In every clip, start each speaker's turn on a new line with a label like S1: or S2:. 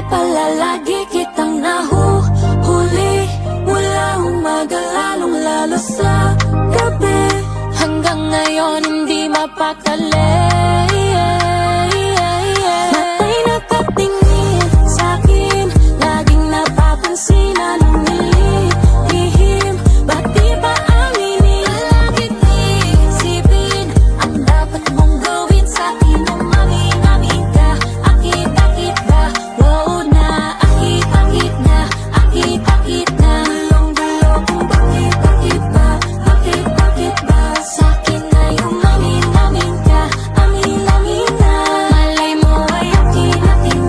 S1: palalagi kitang nahuhuli. Mula umaga lalong lalo sa gabi, hanggang ngayon hindi mapakali. Matay nakatingin sa'kin, laging napapansin anong nililihim. Ba't di ba aminin? Palagi isipin ang dapat mong gawin sa'kin. Umamin ka, akit-akit ba? Wow na, akit-akit na, akit-akit na. Gulong-gulo kung bakit ba? Bakit ba? Sa'kin ay umamin ka, amin na. Malay mo ay akit-akin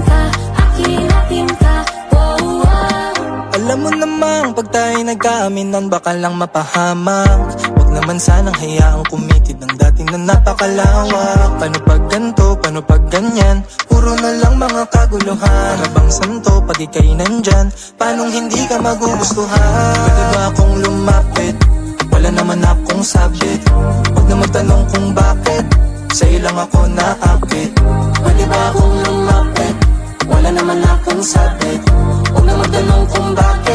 S1: ka, wow, wow.
S2: Alam mo namang pag tayo nagkaaminan baka lang mapahamak. Huwag naman sanang hayaang kumitid ng dating na napakalawak. Paano pag ganto, paano pag ganyan? Puro na lang mga kaguluhan. Para bang santo pag ika'y nandyan? Paanong hindi ka magugustuhan? Pwede ba akong lumapit? Wala naman akong sabit. Huwag na magtanong kung bakit sa'yo lang ako naakit. Pwede ba akong lumapit? Wala naman akong sabit. Huwag na magtanong kung bakit